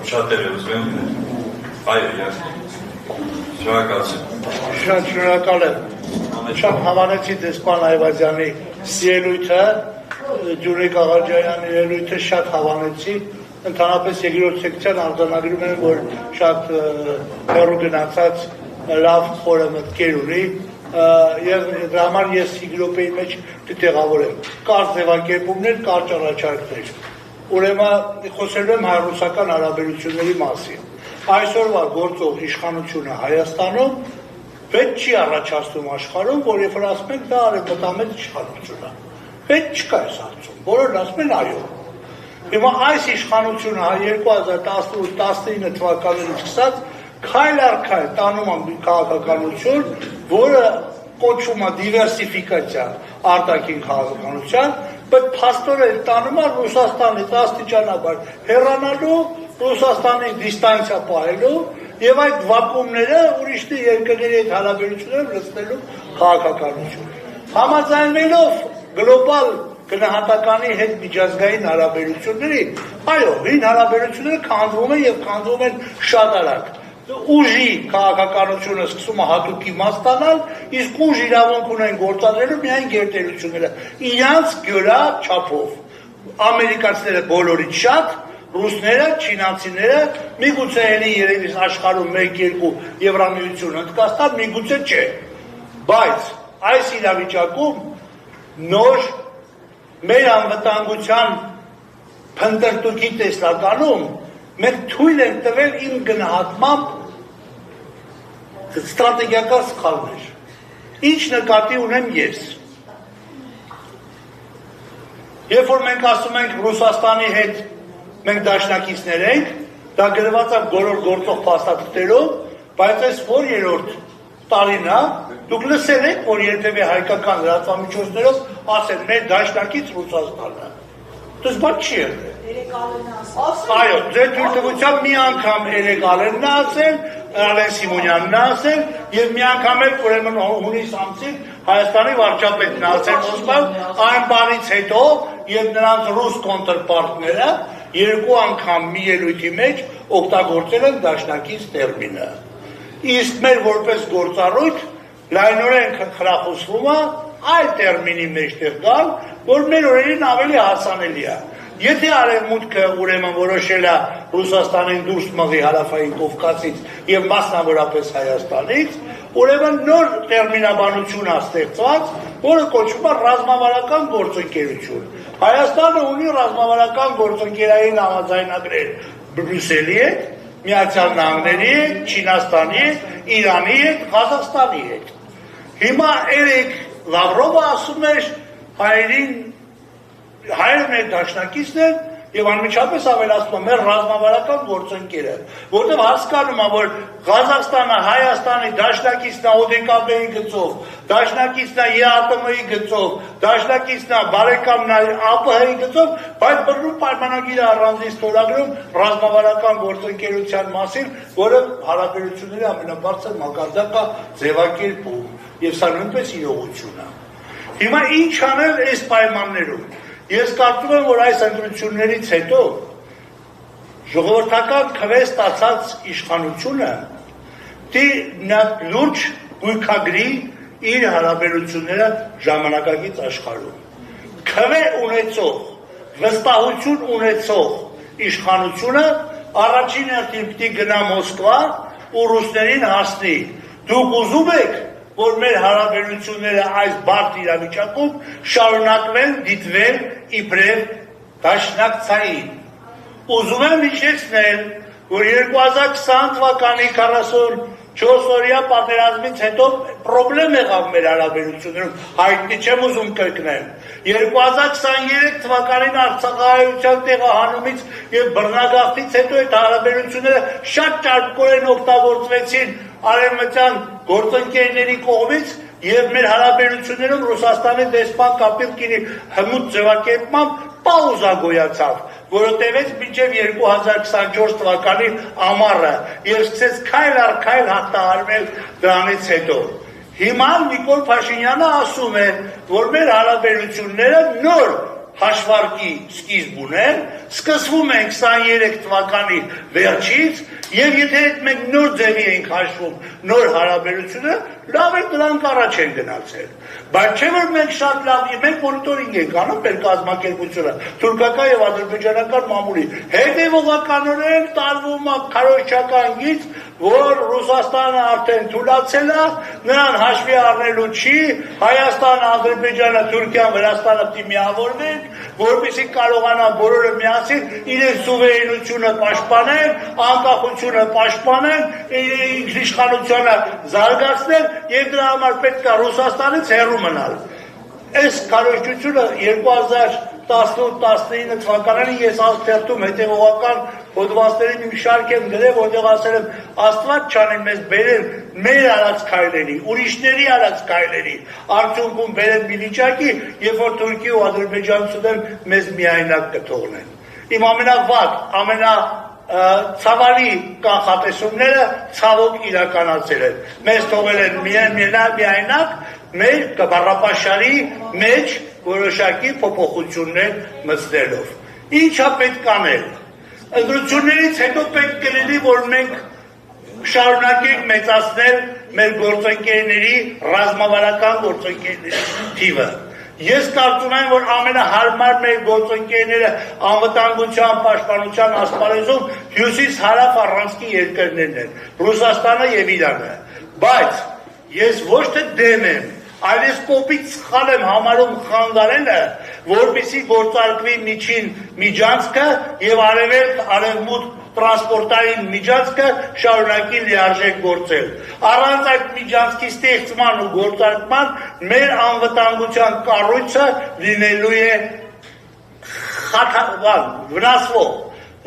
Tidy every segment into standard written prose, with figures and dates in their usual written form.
Շատերը ուզում են այո, շատ շնորհակալ եմ։ Շատ հավանեցի դեսպան Այվազյանի ելույթը, Ջուրիկ Աղաջարյանի ելույթը շատ հավանեցի։ Ընդհանրապես երկրորդ սեկցիան արձանագրում են, որ շատ հեռու գնացած լավ խորը մտքեր ունի եւ դրա համար ես 5 րոպեի մեջ կտեղավորեմ։ Կար ձևակերպումներ, կար առաջարկներ։ Ուրեմն խոսելու եմ հայ-ռուսական հարաբերությունների մասին։ Այսօրվա գործող իշխանությունը Հայաստանում պետք չի առաջացնում աշխարհում, որ երբ ասում ենք դա արևմտամետ իշխանություն է։ Պետք չկա այս հարցում։ Բոլորն ասում են այո։ Հիմա այս իշխանությունը 2018-19 թվականներից սկսած քայլ առ քայլ տանում է քաղաքականություն, որը կոչվում է դիվերսիֆիկացիա արտաքին քաղաքականության, բայց փաստորեն տանում է Ռուսաստանից աստիճանաբար հեռանալու, Ռուսաստանից դիստանցիա պահելու եւ այդ վակուումները ուրիշ երկրների հետ հարաբերությունները լցնելու քաղաքականություն։ Համաձայնվելով գլոբալ գնահատականի հետ միջազգային հարաբերությունների, այո, հին հարաբերությունները քանդվում են եւ քանդվում են շատ արագ։ Ուժի քաղաքականությունը սկսում է հատուկ իմաստ ստանալ, իսկ ուժ իրավունք ունեն գործադրելու միայն գերտերությունները իրանց գյուրա չափով։ Ամերիկացիները բոլորից շատ, ռուսները, չինացիները, միգուցե էլի երևի աշխարհում 1-2 Եվրամիություն ընդկաստան, միգուցե չէ։ Բայց այս իրավիճակում նոր մեր անվտանգության փնտրտուքի տեսլականում մենք թույլ ենք տվել իմ գնահատմամբ ստրատեգիական սխալներ։ Ինչ նկատի ունեմ ես։ Երբ որ մենք ասում ենք Ռուսաստանի հետ մենք դաշնակիցներ ենք, դա գրված է բոլոր գործող փաստաթղթերով, բայց այս որ երրորդ տարին է, դուք լսել եք, որ երբևէ հայկական լրատվամիջոցներով ասեն մեր դաշնակից Ռուսաստանն է։ Դες բաց չի եղել։ Այո, ձեր թույլտվությամբ մի անգամ Էրեգալենն ասել, Ալեն Սիմոնյանն ասել եւ մի անգամ էլ ուրեմն հունիս ամսին Հայաստանի վարչապետն ասել Մոսկվայում, այն բանից հետո եւ նրանց ռուս կոնտրպարտները երկու անգամ մի ելույթի մեջ օգտագործել են դաշնակից տերմինը։ Իսկ մեր որպես գործառույթ լայնորեն խրախուսվում է այլ տերմինի մեջտեղ գալ, որ մեր օրերին ավելի հասանելի է։ Եթե արևմուտքը ուրեմն որոշել է Ռուսաստանին դուրս մղի հարավային Կովկասից եւ մասնավորապես Հայաստանից, ուրեմն նոր տերմինաբանություն է ստեղծված, որը կոչվում է ռազմավարական գործընկերություն։ Հայաստանը ունի ռազմավարական գործընկերային համաձայնագրեր Բրյուսելի հետ, Միացյալ Նահանգների հետ, Չինաստանի հետ, Իրանի հետ, Ղազախստանի հետ։ Հիմա Էրիկ Լավրովը ասում էր հայերն է դաշնակիցն են եւ անմիջապես ավելացնում մեր ռազմավարական գործընկերը, որտեղ հասկանում է, որ Ղազախստանը Հայաստանի դաշնակիցն է ՕԴԿԲ-ի գծով, դաշնակիցն է ԵԱՏՄ-ի գծով, դաշնակիցն է բարեկամն է ԱՊՀ-ի գծով, բայց բռնում պայմանագիր առանձին ստորագրում ռազմավարական գործընկերության մասին, որը հարաբերությունների ամենաբարձր մակարդակը ձևակերպում, եւ սա նույնպես իրողություն է։ Հիմա ինչ անել այս պայմաններում։ Ես կարծում եմ, որ այս ընտրություններից հետո ժողովրդական քվե ստացած իշխանությունը լուրջ գույքագրի իր հարաբերությունները ժամանակակից աշխարհում։ Քվե ունեցող, վստահություն ունեցող իշխանությունը առաջին հերթին պիտի գնա Մոսկվա ու ռուսներին հասնի։ Դուք ուզում եք, որ մեր հարաբերությունները այս բարդ իրավիճակում շարունակվեն դիտվել իբրև դաշնակցային։ Ուզում եմ հիշեցնել, որ 2020 թվականի 44-օրյա պատերազմից հետո պրոբլեմ եղավ մեր հարաբերություններում, հայտնի չեմ ուզում կրկնել։ 2023 թվականին Արցախահայության տեղահանումից եւ բռնագաղթից հետո այդ հարաբերությունները շատ ճարպկորեն օգտագործվեցին արևմտյան գործընկերների կողմից եւ մեր հարաբերություններում Ռուսաստանի դեսպան Կապիտկինի հմուտ ձևակերպմամբ պաուզա գոյացավ, որովհետեւ մինչեւ 2024 թվականի ամառը եւ սկսեց քայլ առ քայլ հաղթահարվել դրանից հետո։ Հիմա Նիկոլ Փաշինյանը ասում է, որ մեր հարաբերությունները նոր հաշվարկի սկիզբ ունեն, սկսվում է 23 թվականի վերջից, եւ եթե մենք նոր ձևի ենք հաշվում նոր հարաբերությունը, լավ է դրանք առաջ են գնացել։ Բայց չէ որ մենք շատ լավ, մենք մոնիտորինգ ենք անում մեր կազմակերպությունը, թուրքական եւ ադրբեջանական մամուլի, հետեւողականորեն տարվում է քարոզչական գիծ, որ Ռուսաստանը արդեն թույլատրել է, նրան հաշվի առնելու չի, Հայաստանը, Ադրբեջանը, Թուրքիան, Վրաստանը պիտի միավորվեն, որպեսզի կարողանան բոլորը միասին իրենց սուվերենությունը պաշտպանեն, անկախությունը պաշտպանեն, ինքնիշխանությունը զարգացնել եւ դրա համար պետք է Ռուսաստանից հեռու մնալ։ Այս քարոզչությունը 2018-19 թվականներին ես ալտերտում հետևողական հոդվածների մի շարք եմ գրել, որտեղ ասել եմ Աստված չանի մեզ բերել մեր արած քայլերի, ուրիշների արած քայլերի, արդյունքում բերել մի վիճակի, երբ որ Թուրքիա ու Ադրբեջանցիները մեզ միայնակ կթողնեն։ Իմ ամենավատ, ցավալի կանխատեսումները ցավոք իրականացել են։ Մեզ թողել են միայնակ մեր կբառապաշարի մեջ որոշակի փոփոխություններ մտցնելով։ Ինչա պետք անել։ Ընտրություններից հետո պետք կլինի, որ մենք շարունակենք մեծացնել մեր գործընկերների, ռազմավարական գործընկերների թիվը։ Ես կարծում եմ, որ ամենահարմար մեր գործընկերները անվտանգության պաշտպանության ասպարեզում հյուսիս-հարավ առանցքի երկրներն են, Ռուսաստանը եւ Իրանը։ Բայց ես ոչ թե դեմ եմ, այլ ես կոպիտ սխալ եմ համարում խանգարելը, որպեսզի գործարկվի միջին միջանցքը եւ արևմուտք տրանսպորտային միջանցքը շարունակի լիարժեք գործել։ Առանց այդ միջանցքի ստեղծման ու գործարկման մեր անվտանգության կառույցը լինելու է վնասվող,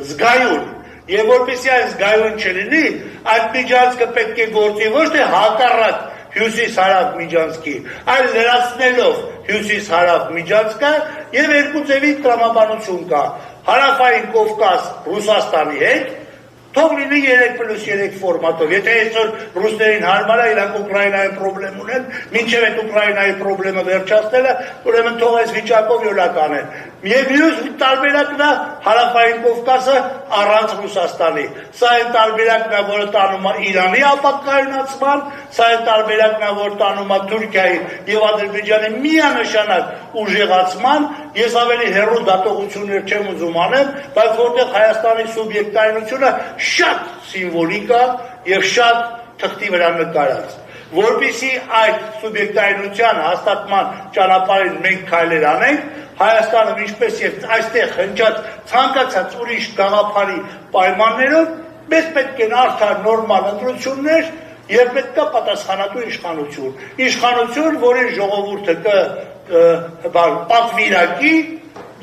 զգայուն։ Եվ որպեսզի այս զգայուն չլինի, այդ միջանցքը պետք է գործի ոչ թե հակառակ հյուսիս-հարավ միջանցքի, այլ լրացնելով հյուսիս-հարավ միջանցքը եւ երկու ձևի տրամաբանություն կա։ Հարավային Կովկաս Ռուսաստանի հետ, թող լինի 3+3 ֆորմատով։ Եթե այսօր ռուսներին հարմար է, իրանք Ուկրաինայի պրոբլեմ ունեն, մինչև այդ Ուկրաինայի պրոբլեմը վերջացնելը, ուրեմն թող այս վիճակով յոլա կանեն։ Եվ մյուս տարբերակն է Հարավային Կովկասը առանց Ռուսաստանի։ Սա այն տարբերակն է, որը տանում է Իրանի ապակայունացման, սա այն տարբերակն է, որ տանում է Թուրքիայի եւ Ադրբեջանի միանշանակ ուժեղացման։ Ես ավելի հեռու դատողություններ չեմ ուզում անեմ, բայց որտեղ Հայաստանի սուբյեկտայնությունը շատ սիմվոլիկ է եւ շատ թղթի վրա նկարած։ Որպեսզի այդ սուբյեկտայնության հաստատման ճանապարհին մենք քայլեր անենք, Հայաստանը ինչպես եւ այստեղ հնչած ցանկացած ուրիշ գաղափարի պայմաններով մեզ պետք են արդար նորմալ ընտրություններ եւ պետք է պատասխանատու իշխանություն։ Իշխանություն, որի ժողովուրդը պատվիրակի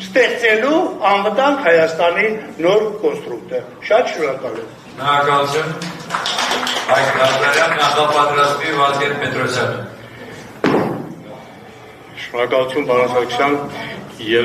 ստեղծելու անվտանգ Հայաստանի նոր կոնստրուկտը։ Շատ շնորհակալ եմ։ Շնորհակալություն։ Այդ Ղազարյան նախապատրաստվի Վազգեն Պետրոսյան։ Շնորհակալություն, պարոն Սարգսյան։